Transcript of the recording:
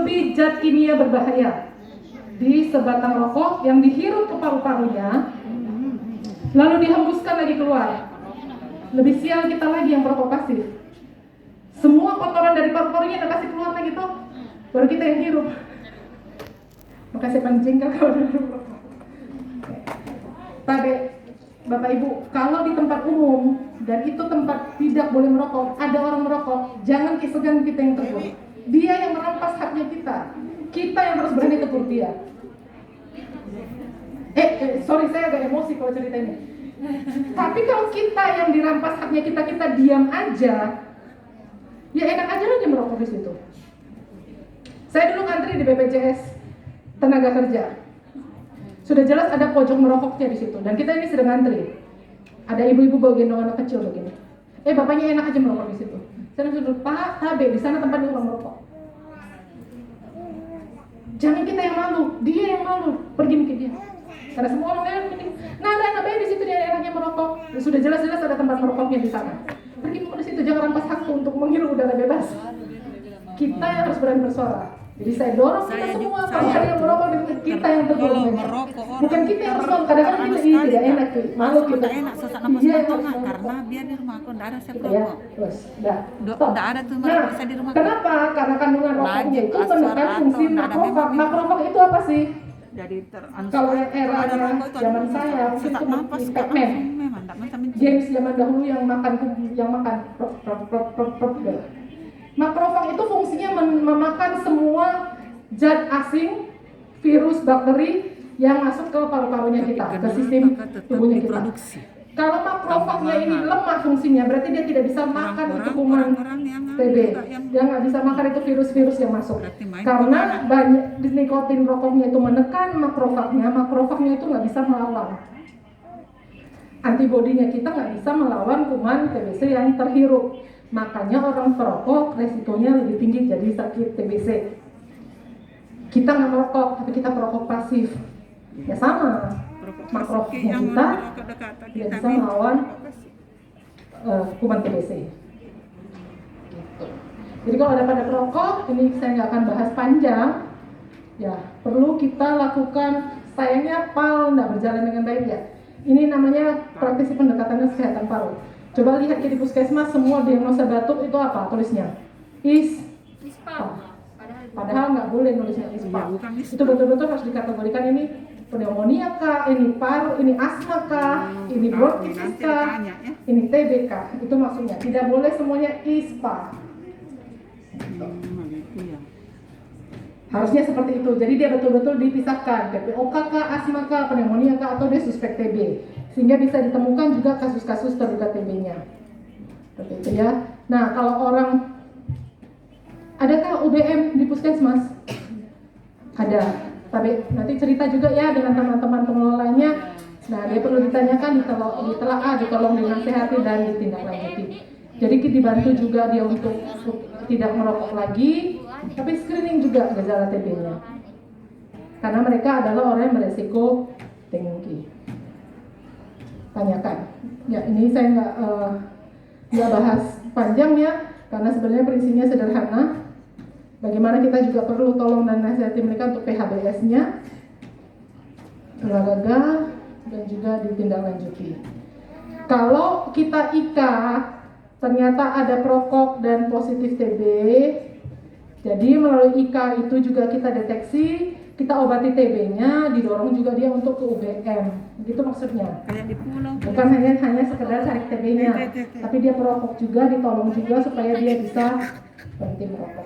lebih zat kimia berbahaya di sebatang rokok yang dihirup ke paru-parunya, lalu dihembuskan lagi keluar. Lebih sial kita lagi yang perokok pasif. Semua kotoran dari paru-parunya kita kasih keluar lagi tuh, baru kita yang hirup. Makasih panjang kalau udah merokok. Tapi Bapak Ibu, kalau di tempat umum dan itu tempat tidak boleh merokok, ada orang merokok, jangan segan kita yang tegur. Dia yang merampas haknya kita yang harus berani tegur dia. Sorry saya agak emosi kalau cerita ini. Tapi kalau kita yang dirampas haknya kita diam aja, ya enak aja aja merokok di situ. Saya dulu ngantri di BPJS Tenaga Kerja. Sudah jelas ada pojok merokoknya di situ, dan kita ini sedang ngantri. Ada ibu-ibu bawa gendong anak kecil begini. Bapaknya enak aja merokok di situ. Saya sudah Pak, Tabe, di sana tempat orang merokok. Jangan kita yang malu, dia yang malu. Pergi ke dia. Karena semua orang lain mending. Nah, ada anak bayi di situ, dia enaknya merokok. Sudah jelas-jelas ada tempat merokoknya di sana. Pergi ke situ, jangan rampas hakku untuk menghirup udara bebas. Kita yang harus berani bersuara. Jadi saya dorong kita semua, kalau ada yang merokok, kita yang tegur. Bukan kita yang harus, kadang-kadang kita ini tidak enak, malu kita. Enak, sesak nafas karena biar di rumah aku tidak ada siapa rokok. Tidak ada tuh merokok saya di rumah. Kenapa? Karena kandungan rokoknya itu menekan fungsi makrofag. Makrofag itu apa sih? Jadi kalau yang era zaman saya sesak nafas, Pac-Man, games zaman dahulu yang makan makrofag itu fungsinya memakan semua zat asing, virus, bakteri yang masuk ke paru-parunya kita, ke sistem tubuhnya kita. Kalau makrofagnya ini lemah fungsinya, berarti dia tidak bisa makan itu kuman TB. Dia nggak bisa makan itu virus-virus yang masuk. Karena banyak nikotin rokoknya itu menekan makrofagnya itu nggak bisa melawan. Antibodinya kita nggak bisa melawan kuman TBC yang terhirup. Makanya orang perokok resikonya lebih tinggi jadi sakit TBC. Kita nggak merokok, tapi kita perokok pasif. Ya sama, makrofagnya kita tidak bisa melawan kuman TBC. Gitu. Jadi kalau ada pada perokok, ini saya nggak akan bahas panjang. Ya, perlu kita lakukan. Sayangnya PAL nggak berjalan dengan baik ya. Ini namanya praktisi pendekatan kesehatan paru. Coba lihat di puskesmas semua diagnosa batuk itu apa tulisnya? ISPA. Padahal nggak boleh nulisnya ISPA. Itu betul-betul harus dikategorikan ini pneumonia kah, ini paru, ini asma kah, ini bronkitis kah, ini TB kah. Itu maksudnya. Tidak boleh semuanya ISPA. Harusnya seperti itu. Jadi dia betul-betul dipisahkan. PPOK kah, asma kah, pneumonia kah, atau dia suspek TB. Sehingga bisa ditemukan juga kasus-kasus terduga TB-nya. Seperti itu ya. Nah, kalau orang, adakah UBM di puskesmas? Ada. Tapi nanti cerita juga ya dengan teman-teman pengelolanya. Nah, dia perlu ditanyakan, ditelaah, ditolong dinasehati dan ditindaklanjuti. Jadi dibantu juga dia untuk tidak merokok lagi, tapi screening juga gejala TB-nya. Karena mereka adalah orang yang beresiko tinggi. Tanyakan. Ya, ini saya nggak bahas panjang ya, karena sebenarnya prinsipnya sederhana. Bagaimana kita juga perlu tolong dan nasihati mereka untuk PHBS-nya, gagal dan juga ditindaklanjuti. Kalau kita IKA ternyata ada perokok dan positif TB, jadi melalui IKA itu juga kita deteksi, kita obati TB-nya, didorong juga dia untuk ke UBM, gitu maksudnya. Bukan hanya sekedar cari TB-nya, tapi dia perokok juga, ditolong juga supaya dia bisa berhenti merokok.